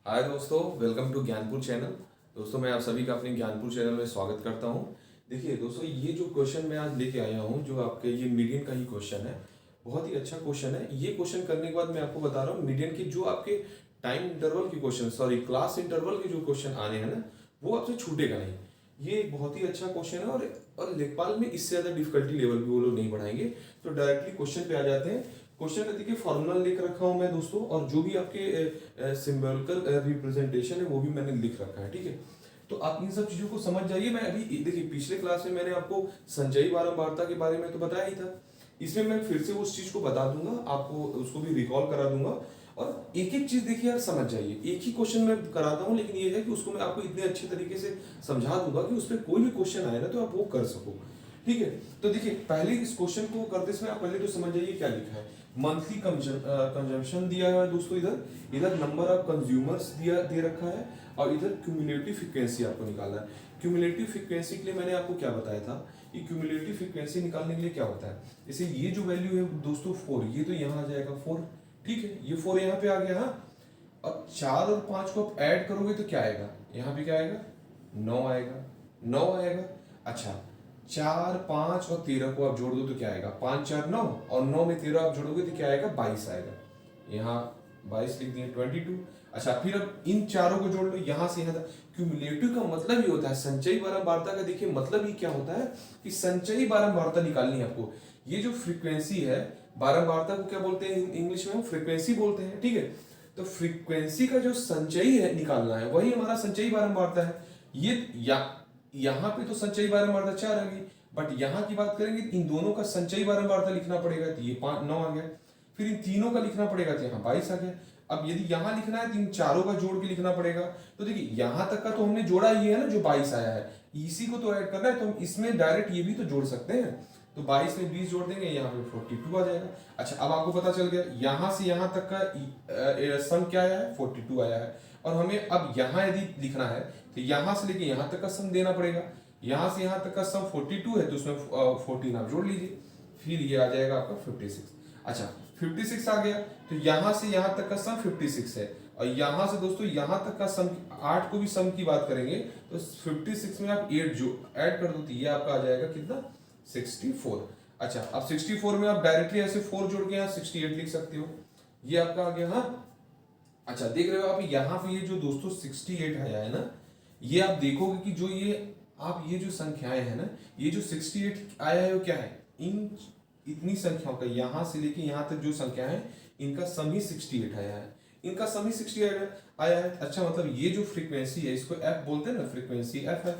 हाय दोस्तों, welcome to Gyanpur channel. दोस्तों मैं आप सभी का अपने ज्ञानपुर चैनल में स्वागत करता हूं। देखिए दोस्तों, ये जो क्वेश्चन मैं आज लेके आया हूं, जो आपके ये मीडियन का ही क्वेश्चन है। बहुत ही अच्छा क्वेश्चन है। ये क्वेश्चन करने के बाद मैं आपको बता रहा हूँ, मीडियन के जो आपके टाइम इंटरवल के क्वेश्चन, सॉरी क्लास इंटरवल के जो क्वेश्चन आने हैं ना, वो आपसे छूटेगा नहीं। ये एक बहुत ही अच्छा क्वेश्चन है। और लेखपाल में इससे ज्यादा डिफिकल्टी लेवल भी वो लोग नहीं बढ़ाएंगे। तो डायरेक्टली क्वेश्चन पे आ जाते हैं। क्वेश्चन का देखिए फॉर्मूला लिख रखा हूं मैं दोस्तों, और जो भी आपके सिंबॉलिकल रिप्रेजेंटेशन है वो भी मैंने लिख रखा है। ठीक है, तो आप इन सब चीजों को समझ जाइए। मैं अभी देखिए पिछले क्लास में मैंने आपको संचयी बारंबारता के बारे में तो बताया ही था। इसमें मैं फिर से उस चीज को बता दूंगा, आपको उसको भी रिकॉल करा दूंगा। और एक एक चीज देखिए यार, समझ जाइए। एक ही क्वेश्चन मैं कराता हूँ, लेकिन ये है कि उसको मैं आपको इतने अच्छे तरीके से समझा दूंगा कि उस पर कोई भी क्वेश्चन आए ना तो आप वो कर सको। ठीक है, तो देखिए पहले इस क्वेश्चन को करते समय आप पहले तो समझ जाइए क्या लिखा है। मंथली कंजम्पशन दिया हुआ है दोस्तों, इधर इधर नंबर ऑफ कंज्यूमर्स दिया दे रखा है, और इधर क्यूमुलेटिव फ्रीक्वेंसी आपको निकालना है। क्यूमुलेटिव फ्रीक्वेंसी के लिए मैंने आपको क्या बताया था कि क्यूमुलेटिव फ्रीक्वेंसी निकालने के लिए क्या होता है। जैसे ये जो वैल्यू है दोस्तों 4, ये तो यहाँ आ जाएगा 4। ठीक है, ये 4 यहाँ पे आ गया। हाँ, अब 4 और 5 को आप ऐड करोगे तो क्या आएगा, यहाँ पे क्या आएगा, 9 आएगा। 9 आएगा। अच्छा, 4, 5 और 13 को आप जोड़ दो तो क्या आएगा, 5 4 9, और 9 में 13 आप जोड़ोगे तो क्या आएगा, 22 आएगा। यहाँ 22 लिख दिए, 22। अच्छा, फिर अब इन चारों को जोड़ लो, यहाँ से यहाँ तक। क्यूमुलेटिव का मतलब ही होता है संचयी बारंबारता का। देखिए मतलब ही क्या होता है कि संचयी बारंबारता निकालनी है आपको। ये जो फ्रीक्वेंसी है, बारंबारता को क्या बोलते हैं इंग्लिश में, फ्रीक्वेंसी बोलते हैं। ठीक है, तो फ्रीक्वेंसी का जो संचयी है निकालना है, वही हमारा संचयी बारंबारता है। ये यहाँ पे तो संचयी बारंबारता 4 आ गई, बट यहाँ की बात करेंगे इन दोनों का संचयी बारंबारता लिखना पड़ेगा, तो ये 9 आ गया। फिर इन तीनों का लिखना पड़ेगा तो यहाँ 22 आ गया। अब यदि यहाँ लिखना है तो इन चारों का जोड़ के लिखना पड़ेगा। तो देखिए यहाँ तक का तो हमने जोड़ा ही है ना, जो 22 आया है, इसी को तो ऐड करना है। तो हम इसमें डायरेक्ट ये भी तो जोड़ सकते हैं। तो 22 में 20 जोड़ देंगे, यहाँ पे 42 आ जाएगा। अच्छा, अब आपको पता चल गया यहाँ से यहाँ तक का सम क्या आया है, 42 आया है। और हमें अब यहाँ यदि लिखना है तो यहाँ से लेके यहाँ तक का सम देना पड़ेगा। यहाँ से यहाँ तक का सम 42 है, तो उसमें 14 आप जोड़ लीजिए, फिर ये आ जाएगा आपका 56। अच्छा, 56 आ गया, तो यहाँ से यहाँ तक का सम 56 है। और यहाँ से दोस्तों यहाँ तक का सम, 8 को भी सम की बात करेंगे तो 56 में आप 8 जो ऐड कर दो तो ये आपका आ जाएगा कितना, 64। अच्छा, अब 64 में आप डायरेक्टली ऐसे 4 जोड़ के यहाँ 68 लिख सकते हो, ये आपका आ गया। हाँ, अच्छा देख रहे हो आप यहाँ पे ये जो दोस्तों 68 आया है ना, ये आप देखोगे कि जो ये जो संख्याएं हैं ना, ये जो 68 आया है वो क्या है, इन इतनी संख्याओं का यहाँ से लेके यहाँ तक जो संख्या है, इनका सम ही 68 आया है। इनका सम ही 68 आया है। अच्छा, मतलब ये जो फ्रीक्वेंसी है इसको एफ बोलते हैं ना, फ्रीक्वेंसी एफ है।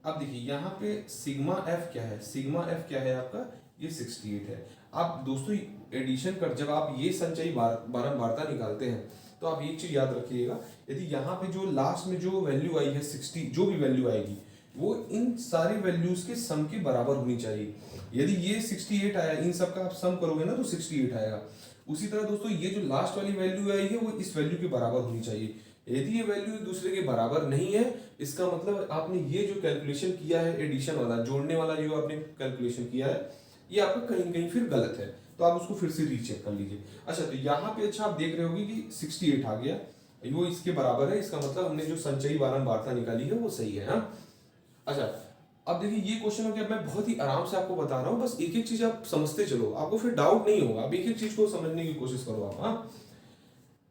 अब देखिए यहाँ पे सिग्मा एफ क्या है, सिग्मा एफ क्या है आपका, ये 68 है। आप दोस्तों एडिशन कर, जब आप ये संचयी बारंबारता निकालते हैं तो आप एक चीज याद रखिएगा, यदि यहाँ पे जो लास्ट में जो वैल्यू आई है 60, जो भी वैल्यू आएगी वो इन सारी वैल्यूज के सम के बराबर होनी चाहिए। यदि ये 68 आया, इन सब का आप सम करोगे ना तो 68 आएगा। उसी तरह दोस्तों ये जो लास्ट वाली वैल्यू आई है वो इस वैल्यू के बराबर होनी चाहिए। यदि ये वैल्यू एक दूसरे के बराबर नहीं है, इसका मतलब आपने ये जो कैलकुलेशन किया है एडिशन वाला, जोड़ने वाला जो आपने कैलकुलेशन किया है, ये आपका कहीं कहीं फिर गलत है। तो आप उसको फिर से रीचेक कर लीजिए। अच्छा, तो यहाँ पे अच्छा आप देख रहे होगे कि 68 आ गया, वो इसके बराबर है, इसका मतलब हमने जो संचयी बारंबारता निकाली है वो सही है। हाँ, अच्छा अब देखिए ये क्वेश्चन हो गया, मैं बहुत ही आराम से आपको बता रहा हूँ, बस एक एक चीज आप समझते चलो, आपको फिर डाउट नहीं होगा। आप एक एक चीज को समझने की कोशिश करो आप। हाँ,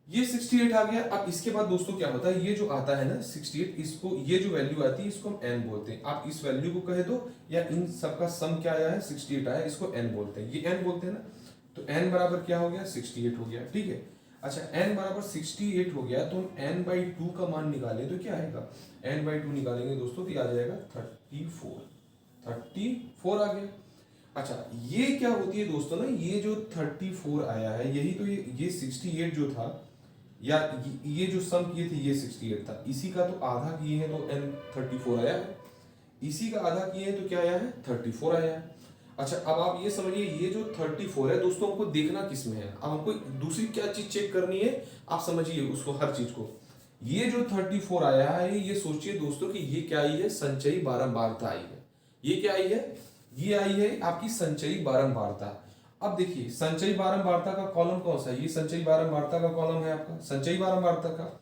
ये 68 आ गया। अब इसके बाद दोस्तों क्या होता है, ये जो आता है ना 68, इसको ये जो वैल्यू आती है इसको हम n बोलते हैं। आप इस वैल्यू को कहे दो, या इन सबका सम क्या आया है 68 आया, इसको n बोलते हैं, ये n बोलते हैं ना। तो n बराबर क्या हो गया, 68 हो गया। ठीक है, अच्छा n बराबर 68 हो गया, तो हम n/2 का मान निकालें तो क्या आएगा, n/2 निकालेंगे दोस्तों तो आ जाएगा 34 आ गया। अच्छा, ये क्या होती है दोस्तों ना, ये जो 34 आया है, यही तो ये 68 जो था, या ये जो सम किए थे ये 68 था, इसी का तो आधा किए हैं तो n 34 आया है, इसी का आधा किए हैं तो क्या आया है, 34 आया है। अच्छा, अब आप ये समझिए, ये जो 34 है दोस्तों, हमको देखना किस में है। अब हमको दूसरी क्या चीज चेक करनी है, आप समझिए उसको, हर चीज को। ये जो 34 आया है, ये सोचिए दोस्तों कि ये क्या आई है, संचयी बारंबारता आई है। ये क्या आई है, ये आई है आपकी संचयी बारंबारता। अब देखिए संचयी बारंबारता का कॉलम कौन सा है, ये संचयी बारंबारता का कॉलम है आपका, संचयी बारंबारता का।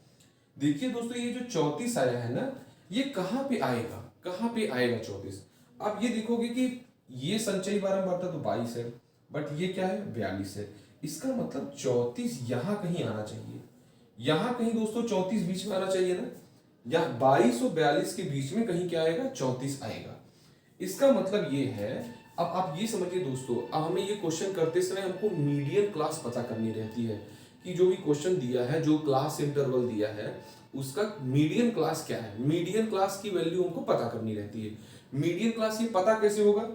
देखिए दोस्तों, ये जो 34 आया है ना, ये कहाँ पे आएगा, कहाँ पे आएगा 34? आप ये देखोगे कि ये संचयी बारंबारता तो 22 है, बट ये क्या है, 42 है। इसका मतलब 34 यहाँ कहीं आना चाहिए, यहाँ कहीं दोस्तों 34 बीच में आना चाहिए ना, या 22 और 42 के बीच में कहीं क्या आएगा, 34 आएगा। इसका मतलब ये है, अब आप ये समझिए दोस्तों, अब हमें ये क्वेश्चन करते समय हमको मीडियन क्लास पता करनी रहती है कि जो भी क्वेश्चन दिया है, जो क्लास इंटरवल दिया है, उसका मीडियन क्लास क्या है, मीडियन क्लास की वैल्यू हमको पता करनी रहती है। मीडियन क्लास ये पता कैसे होगा,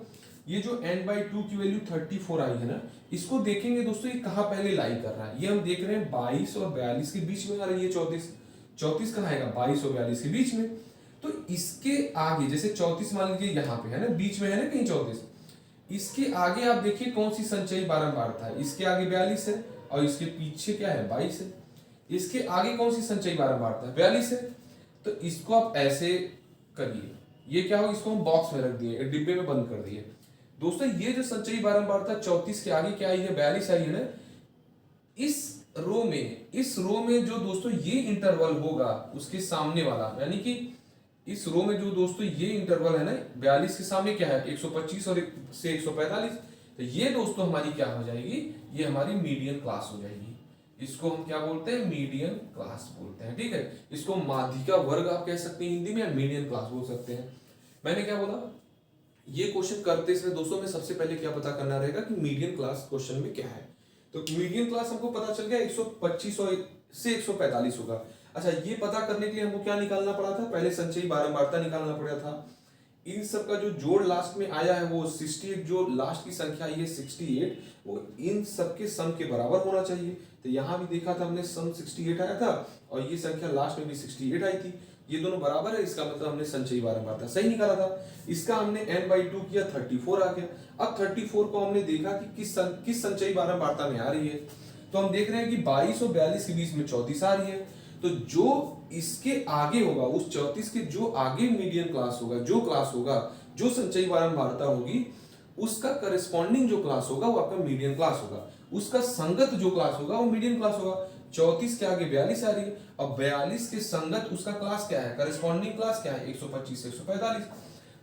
ये जो n/2 की वैल्यू 34 आई है ना, इसको देखेंगे दोस्तों, ये कहाँ पहले लाई कर रहा है, ये हम देख रहे हैं 22 और 42 के बीच में आ रही है 34। 34 कहाँ आएगा, 22 और 42 के बीच में। तो इसके आगे जैसे 34 मान लीजिए यहाँ पे है ना, बीच में है ना कहीं 34, इसके आगे आप देखिए कौन सी संचयी बारंबारता है, इसके आगे 42 है और इसके पीछे क्या है, 22 है। इसके आगे कौन सी संचयी बारंबारता है, 42 है। तो इसको आप ऐसे करिए, ये क्या हो, इसको हम बॉक्स में रख दिए, एक डिब्बे में बंद कर दिए। दोस्तों ये जो संचयी बारंबारता 34 के आगे क्या आई है, 42 आई है ना, इस रो में जो दोस्तों ये इंटरवल होगा, उसके सामने वाला, यानी कि इस रो में जो दोस्तों ये इंटरवल है ना, 42 के सामने क्या है, 125 और से 145, तो ये दोस्तों हमारी क्या हो जाएगी, ये हमारी मीडियन क्लास हो जाएगी। इसको हम क्या बोलते हैं, मीडियन क्लास बोलते हैं, ठीक है। इसको माध्यिका वर्ग आप कह सकते हैं हिंदी में, या मीडियन क्लास बोल सकते हैं। मैंने क्या बोला, ये क्वेश्चन करते समय दोस्तों में सबसे पहले क्या पता करना रहेगा कि मीडियन क्लास क्वेश्चन में क्या है। तो मीडियन क्लास हमको पता चल गया 125 और से 145 होगा। अच्छा, ये पता करने के लिए हमको क्या निकालना पड़ा था, पहले संचयी बारंबारता निकालना पड़ा था। इन सब का जो जोड़ लास्ट में आया है वो 68, जो लास्ट की संख्या आई है 68, वो इन सब के सम के बराबर होना चाहिए। तो यहाँ भी देखा था हमने, सम 68 आया था और ये संख्या लास्ट में भी 68 आई थी, ये दोनों बराबर है, इसका मतलब हमने संचयी बारंबारता सही निकाला था। इसका हमने n/2 किया, 34 आ गया। अब 34 को हमने देखा कि किस संचयी बारंबारता में आ रही है, तो हम देख रहे हैं कि 22 और 42 के बीच में 34 आ रही है। तो जो इसके आगे होगा, उस 34 के जो आगे मीडियन क्लास होगा, जो क्लास होगा, जो संचयी बारंबारता होगी, उसका करस्पॉन्डिंग जो क्लास होगा वो आपका मीडियन क्लास होगा, उसका संगत जो क्लास होगा वो मीडियन क्लास होगा। 34 के आगे 42 आ रही है, अब 42 के संगत उसका क्लास क्या है, करस्पॉन्डिंग क्लास क्या है, 125 से 145।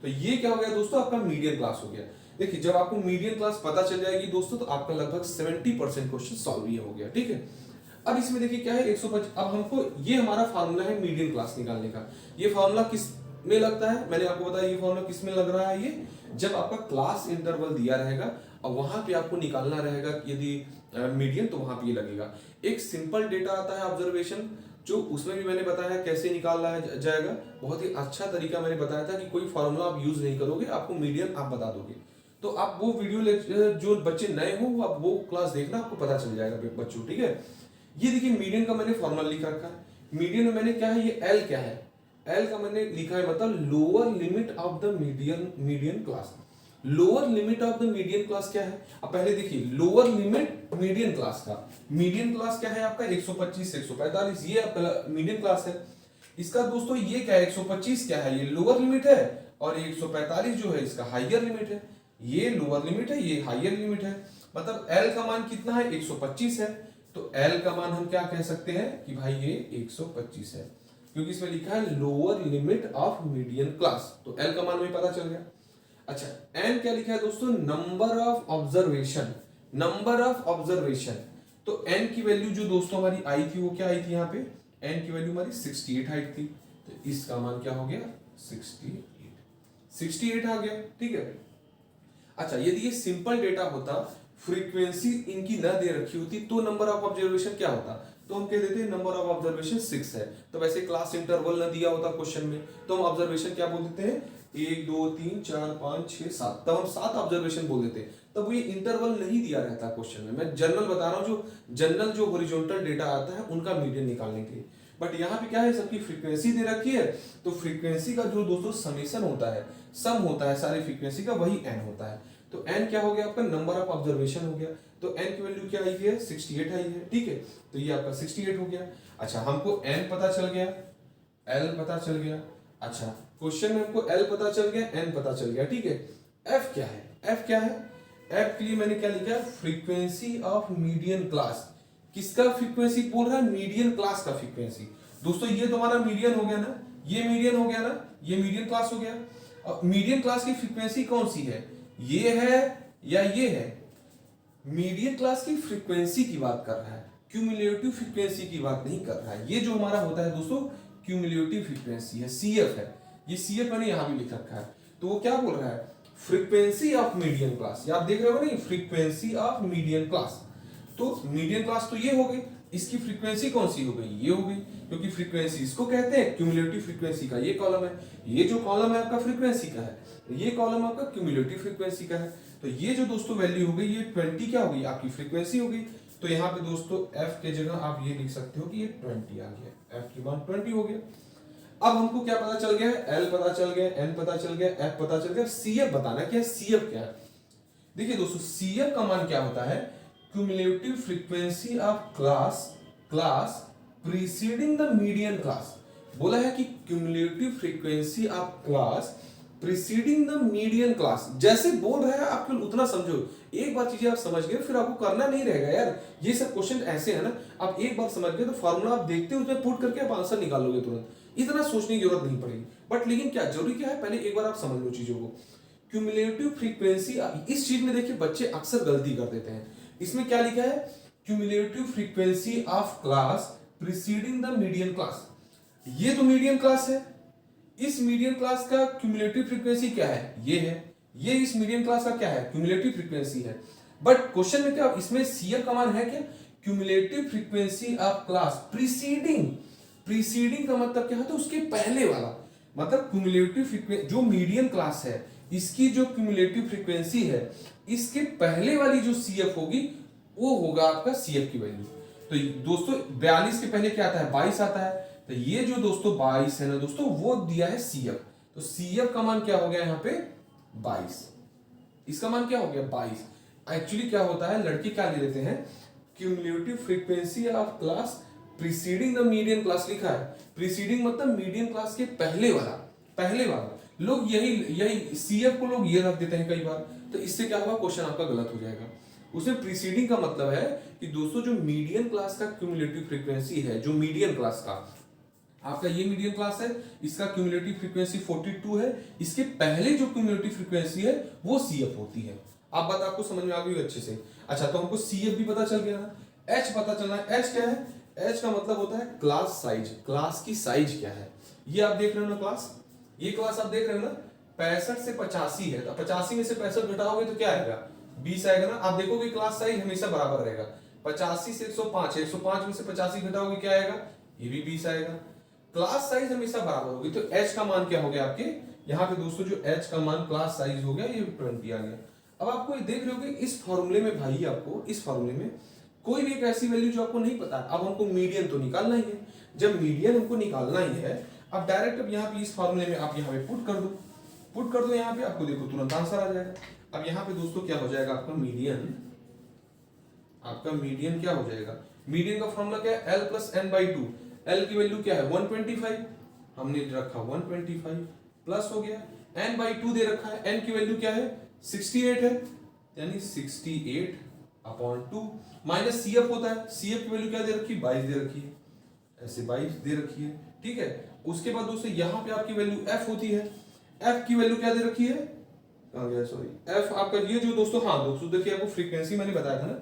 तो ये क्या हो गया दोस्तों, आपका मीडियन क्लास हो गया। देखिए जब आपको मीडियन क्लास पता चल जाएगी दोस्तों, तो आपका लगभग 70% क्वेश्चन सॉल्व ही हो गया, ठीक है। अब इसमें देखिए क्या है, 125। अब हमको, ये हमारा फार्मूला है मीडियन क्लास निकालने का। ये फार्मूला किस में लगता है, मैंने आपको बताया ये फार्मूला किस में लग रहा है, ये जब आपका क्लास इंटरवल दिया रहेगा और वहां पे आपको निकालना रहेगा यदि मीडियन, तो वहां पे ये लगेगा। एक सिंपल डेटा आता है ऑब्जर्वेशन, जो उसमें भी मैंने बताया कैसे निकालना जाएगा, बहुत ही अच्छा तरीका मैंने बताया था कि कोई फार्मूला आप यूज नहीं करोगे, आपको मीडियन आप बता दोगे। तो आप वो वीडियो जो बच्चे नए हो, आप वो क्लास देखना, आपको पता चल जाएगा बच्चों, ठीक है। ये देखिए मीडियन का मैंने फॉर्मूला लिख रखा है। मीडियन में मैंने क्या है, ये एल क्या है, एल का मैंने लिखा है मतलब lower limit of the median class. Lower limit of the median class क्या है, अब पहले देखिए लोअर लिमिट मीडियन क्लास का, मीडियन क्लास क्या है आपका 125 से 145, ये आपका मीडियन क्लास है। इसका दोस्तों ये क्या है, 125 क्या है, ये लोअर लिमिट है, और 145 जो है इसका हाइयर लिमिट है। ये लोअर लिमिट है, ये हाइयर लिमिट है, मतलब एल का मान कितना है, 125 है। तो L का मान हम क्या कह सकते हैं कि भाई ये 125 है, क्योंकि इसमें लिखा है lower limit of median class, तो L का मान हमें पता चल गया। अच्छा, N क्या लिखा है दोस्तों, number of observation, number of observation. तो N की वैल्यू जो दोस्तों हमारी आई थी वो क्या आई थी, यहाँ पे N की वैल्यू हमारी 68 आई थी, तो इसका मान क्या हो गया, 68 आ गया, ठीक है। अच्छा, यदि ये सिंपल डेटा होता, फ्रीक्वेंसी इनकी न दे रखी होती, तो नंबर ऑफ ऑब्जर्वेशन क्या होता, तो हम कह देते हैं नंबर ऑफ ऑब्जर्वेशन 6 है। तो वैसे क्लास इंटरवल न दिया होता क्वेश्चन में, तो हम ऑब्जर्वेशन क्या बोल देते हैं, 1 2 3 4 5 6 7, तब हम 7 ऑब्जर्वेशन बोल देते हैं। तब ये इंटरवल नहीं दिया रहता क्वेश्चन में, मैं जनरल बता रहा हूँ, जो जनरल जो हॉरिजॉन्टल डेटा आता है उनका मीडियन निकालने के लिए। बट यहाँ पे क्या है, सबकी फ्रीक्वेंसी दे रखी है, तो फ्रीक्वेंसी का जो दोस्तों समेशन होता है, सम होता है सारी फ्रीक्वेंसी का, वही n होता है। तो n क्या हो गया आपका, नंबर ऑफ ऑब्जर्वेशन हो गया। तो n की वैल्यू क्या आई है, 68 आई है, ठीक है। तो ये आपका 68 हो गया। अच्छा, हमको n पता चल गया, l पता चल गया। अच्छा, क्वेश्चन में हमको l पता चल गया, n पता चल गया, ठीक है। f क्या है, f क्या है, f के लिए मैंने क्या लिखा है, फ्रीक्वेंसी ऑफ मीडियन क्लास। किसका फ्रीक्वेंसी बोल रहा है, मीडियन क्लास का फ्रीक्वेंसी। दोस्तों ये तो हमारा मीडियन हो गया ना, ये मीडियन हो गया ना, ये मीडियन क्लास हो गया। अब मीडियन क्लास की फ्रीक्वेंसी कौन सी है, ये है या ये है? मीडियन क्लास की फ्रीक्वेंसी की बात कर रहा है, क्यूमुलेटिव फ्रीक्वेंसी की बात नहीं कर रहा है। ये जो हमारा होता है दोस्तों क्यूमुलेटिव फ्रीक्वेंसी है, सीएफ है। ये सीएफ मैंने यहां भी लिख रखा है। तो वो क्या बोल रहा है, फ्रीक्वेंसी ऑफ मीडियन क्लास। ये आप देख रहे हो नहीं, फ्रीक्वेंसी ऑफ मीडियन क्लास। तो मीडियन क्लास तो ये हो गई, इसकी फ्रीक्वेंसी कौन सी हो गई, ये हो गई, क्योंकि फ्रीक्वेंसी इसको कहते हैं क्यूमुलेटिव फ्रीक्वेंसी का। ये कॉलम है, ये जो कॉलम है आपका फ्रीक्वेंसी का है, ये कॉलम आपका क्यूमुलेटिव फ्रीक्वेंसी का है। तो ये जो दोस्तों वैल्यू हो गई, ये 20 क्या हो गई, आपकी फ्रीक्वेंसी हो गई। तो यहाँ पे दोस्तों f के जगह आप ये लिख सकते हो कि ये 20 आ गया, f की मान 20 हो गया। अब हमको क्या पता चल गया है, L पता चल गया, N पता चल गया, F पता चल गया, CF बताना क्या है, CF क्या है। देखिए दोस्तों CF का मान क्या होता है, cumulative frequency of class preceding the median class. बोला है कि cumulative frequency of class preceding the median class. जैसे बोल रहा है आप केवल उतना समझो, एक बार चीजें आप समझ गए फिर आपको करना नहीं रहेगा यार। ये सब क्वेश्चन ऐसे है ना, आप एक बार समझ गए तो फार्मूला आप देखते हो उसमें पुट करके आप आंसर निकालोगे तुरंत, इतना सोचने की जरूरत नहीं पड़ेगी। बट लेकिन क्या जरूरी क्या है, पहले एक बार आप समझ लो चीजों को। क्यूमुलेटिव फ्रीक्वेंसी, इस चीज में देखिए बच्चे अक्सर गलती कर देते हैं। इसमें क्या लिखा है, cumulative frequency of class preceding the median class. ये तो मीडियन क्लास है, इस मीडियन क्लास का क्यूमुलेटिव फ्रीक्वेंसी क्या है, ये है। ये इस मीडियन क्लास का क्या है, क्यूमुलेटिव फ्रीक्वेंसी है। बट क्वेश्चन में क्या इसमें सीएफ का मान है क्या, cumulative frequency of class preceding. Preceding का मतलब क्या है, तो उसके पहले वाला, मतलब क्यूमुलेटिव फ्रीक्वेंसी जो मीडियन क्लास है इसकी जो क्यूमुलेटिव फ्रीक्वेंसी है, इसके पहले वाली जो सीएफ होगी वो होगा आपका सीएफ की वैल्यू। तो दोस्तों 42 के पहले क्या आता है, 22 आता है। तो ये जो दोस्तों 22 है ना दोस्तों, वो दिया है सीएफ। तो सीएफ का मान क्या हो गया यहाँ पे 22, इसका मान क्या हो गया 22। एक्चुअली क्या होता है, लड़के क्या ले लेते हैं, cumulative frequency of class preceding the median class लिखा है। प्रीसीडिंग मतलब मीडियन क्लास के पहले वाला लोग यही सीएफ को लोग ये रख देते हैं कई बार। तो इससे क्या होगा, क्वेश्चन आपका गलत हो जाएगा। उसमें प्रीसीडिंग का मतलब है कि दोस्तों जो मीडियन क्लास का क्यूमुलेटिव फ्रीक्वेंसी है, जो मीडियन क्लास का आपका ये मीडियन क्लास है, इसका क्यूमुलेटिव फ्रीक्वेंसी 42 है, इसके पहले जो क्यूमुलेटिव फ्रीक्वेंसी है वो सीएफ होती है। आप बात आपको समझ में आ गई अच्छे से। अच्छा तो हमको सीएफ भी पता चल गया ना, एच पता चलना है। एच क्या है, एच का मतलब होता है क्लास साइज, क्लास की साइज क्या है। ये आप देख रहे हो ना क्लास, ये क्लास आप देख रहे हो ना, 65 से 85 है। तो 85 में से 65 घटाओगे तो क्या आएगा, 20 आएगा ना। आप देखोगे क्लास साइज हमेशा बराबर रहेगा। 85 से 105 है, 105 में से 85 घटाओगे क्या आएगा, ये भी 20 आएगा। क्लास साइज हमेशा बराबर होगी। तो एच का मान क्या हो गया आपके यहाँ पे दोस्तों, जो एच का मान क्लास साइज हो गया ये 20 आ गया। अब आपको ये देख रहे हो कि इस फॉर्मूले में भाई, आपको इस फॉर्मूले में कोई भी एक ऐसी वैल्यू जो आपको नहीं पता, अब हमको मीडियन तो निकालना ही है। जब मीडियन हमको निकालना ही है, अब डायरेक्ट अब यहाँ पे इस फॉर्मूले में आप यहाँ पे पुट कर दो यहाँ पे, आपको देखो तुरंत आंसर आ जाएगा। अब यहाँ पे दोस्तों क्या हो जाएगा, आपका मीडियन क्या हो जाएगा, मीडियन का फॉर्मूला क्या है, L plus n by 2। L की वैल्यू क्या है 125, हमने रखा 125 प्लस हो गया, n बाई 2 दे रखा है, n की वैल्यू क्या है 68 है, यानी 68 अपॉन 2 माइनस CF होता है। CF की वैल्यू क्या दे रखी है 22 दे रखी है, ऐसे 22 दे रखी है, ठीक है। उसके बाद दोस्तों यहाँ पे आपकी वैल्यू F होती है। F की वैल्यू क्या दे रखी है, कहाँ गया, सॉरी, F आपका ये जो दोस्तों, हाँ दोस्तों देखिए आपको फ्रीक्वेंसी मैंने बताया था ना,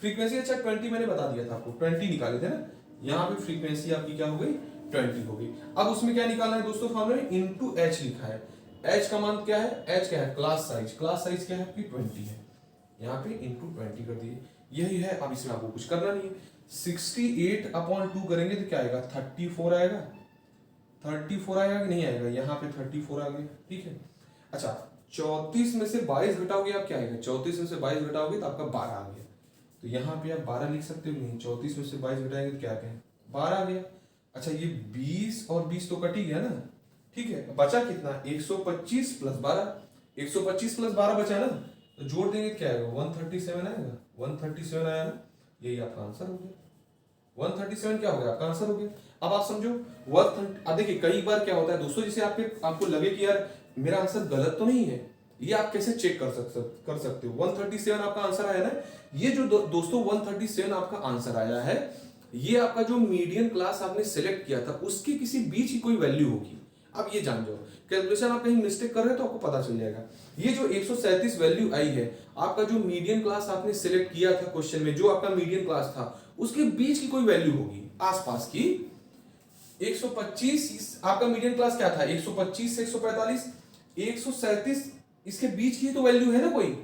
फ्रीक्वेंसी अच्छा 20 मैंने बता दिया था आपको, 20 निकाले थे ना। यहाँ पे फ्रीक्वेंसी आपकी क्या हो गई 20 हो गई। अब उसमें क्या निकालना है दोस्तों, फॉर्मूला में इनटू एच लिखा है। एच का मान क्या है, एच क्या है क्लास साइज क्या है आपकी 20 है, यहाँ पे इनटू 20 कर दिए, यही है। अब इसमें आपको कुछ करना नहीं है। 68 अपॉन 2 करेंगे तो क्या आएगा 34 आएगा, 34 आएगा कि नहीं आएगा, यहाँ पे 34 आ गया, ठीक है। अच्छा 34 में से 22 घटाओगे आप क्या आएगा, 34 में से 22 घटाओगे तो आपका 12 आ गया। तो यहाँ पे आप 12 लिख सकते हो नहीं, 34 में से 22 घटाएंगे तो क्या कहें 12 आ गया। अच्छा ये 20 और 20 तो कट ही गया ना, ठीक है। बचा कितना 125 प्लस 12, 125 प्लस 12 बचा ना, तो जोड़ देंगे क्या आएगा 137 आएगा, 137 आया ना, यही आपका आंसर हो गया। 137 क्या हो गया आपका आंसर हो गया। अब आप समझो 130। अब देखिए कई बार क्या होता है दोस्तों, जैसे आपको लगे कि यार मेरा आंसर गलत तो नहीं है, ये आप कैसे चेक कर सकते हो। 137 आपका आंसर आया ना, ये जो दोस्तों 137 आपका आंसर आया है, ये आपका जो मीडियन क्लास आपने सेलेक्ट किया था उसके किसी बीच की कोई वैल्यू होगी। अब ये जान जाओ, कैलकुलेशन आप कहीं मिस्टेक कर रहे हो तो आपको पता चल जाएगा। ये जो 137 वैल्यू आई है, आपका जो मीडियन क्लास आपने सिलेक्ट किया था क्वेश्चन में, जो आपका मीडियन क्लास था उसके बीच की कोई वैल्यू होगी आसपास की। 125 आपका मीडियन क्लास क्या था, 125 से 145, 137 इसके बीच की तो वैल्यू है ना कोई।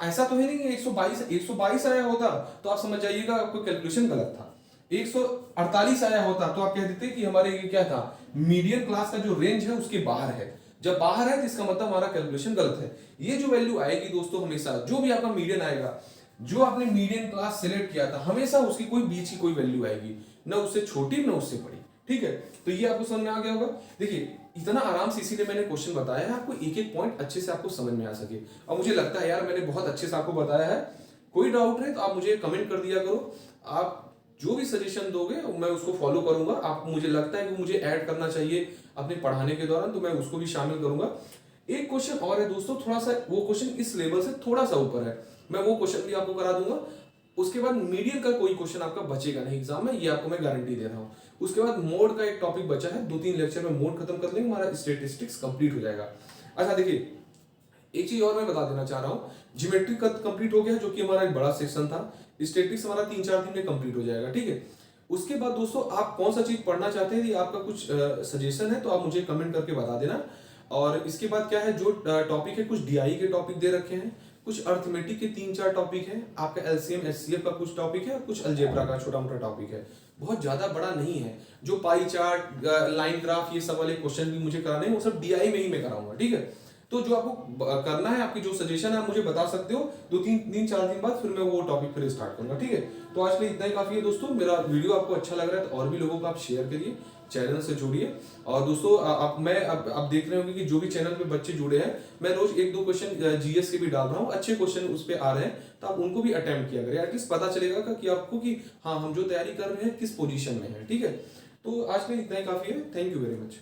ऐसा तो है नहीं कि 122 आया होता तो आप समझ जाइएगा आपको कैलकुलेशन गलत था। 148 आया होता तो आप कह देते कि हमारे ये क्या था, मीडियन क्लास का जो रेंज है उसके बाहर है। जब बाहर है तो इसका मतलब हमारा कैलकुलेशन गलत है। ये जो वैल्यू आएगी दोस्तों, हमेशा जो भी आपका मीडियन आएगा, जो आपने मीडियन क्लास सिलेक्ट किया था, हमेशा उसकी कोई बीच की कोई वैल्यू आएगी, ना उससे छोटी ना उससे बड़ी। ठीक है, तो ये आपको समझ में आ गया होगा। देखिए इतना आराम से इसीलिए मैंने क्वेश्चन बताया है, आपको एक एक पॉइंट अच्छे से आपको समझ में आ सके। और मुझे लगता है यार मैंने बहुत अच्छे से आपको बताया है। कोई डाउट है तो आप मुझे कमेंट कर दिया करो। आप जो भी सजेशन दोगे मैं उसको फॉलो करूंगा। आप मुझे लगता है कि मुझे ऐड करना चाहिए अपने पढ़ाने के दौरान, तो मैं उसको भी शामिल करूंगा। एक क्वेश्चन और है दोस्तों, थोड़ा सा वो क्वेश्चन इस लेवल से थोड़ा सा ऊपर है, मैं वो क्वेश्चन भी आपको करा दूंगा। उसके बाद मीडियन का कोई क्वेश्चन आपका बचेगा नहीं एग्जाम में, ये आपको मैं गारंटी दे रहा हूँ। उसके बाद मोड का एक टॉपिक बचा है, 2-3 लेक्चर में मोड खत्म कर लेंगे, हमारा स्टेटिस्टिक्स कंप्लीट हो जाएगा। अच्छा देखिए एक चीज और मैं बता देना चाह रहा हूँ, ज्योमेट्री का कंप्लीट हो गया जो कि हमारा एक बड़ा सेक्शन था। स्टैटिस्टिक्स हमारा 3-4 दिन में कंप्लीट हो जाएगा। ठीक है, उसके बाद दोस्तों आप कौन सा चीज पढ़ना चाहते हैं, आपका कुछ सजेशन है तो आप मुझे कमेंट करके बता देना। और इसके बाद क्या है, जो टॉपिक है, कुछ डीआई के टॉपिक दे रखे हैं, कुछ अर्थमेटिक के 3-4 टॉपिक हैं, आपका एलसीएम एचसीएफ का कुछ टॉपिक है, और कुछ अलजेब्रा का छोटा मोटा टॉपिक है। बहुत ज्यादा बड़ा नहीं है। जो पाई चार्ट, लाइन ग्राफ, ये सब वाले क्वेश्चन भी मुझे कराने हैं, वो सब डीआई में ही मैं कराऊंगा। ठीक है, तो जो आपको करना है, आपकी जो सजेशन है आप मुझे बता सकते हो। 2-3-4 दिन बाद फिर मैं वो टॉपिक फिर स्टार्ट करूंगा। ठीक है, तो आज के लिए इतना ही काफी है दोस्तों। मेरा वीडियो आपको अच्छा लग रहा है तो और भी लोगों को आप शेयर करिए, चैनल से जुड़िए। और दोस्तों आप देख रहे होंगे कि जो भी चैनल पे बच्चे जुड़े हैं, मैं रोज 1-2 क्वेश्चन जीएस के भी डाल रहा हूँ, अच्छे क्वेश्चन उस पर आ रहे हैं, तो आप उनको भी अटेम्प्ट किया करें, एटलीस्ट पता चलेगा कि आपको कि हाँ हम जो तैयारी कर रहे हैं किस पोजीशन में है। ठीक है, तो आज के लिए इतना ही काफी है। Thank you very much.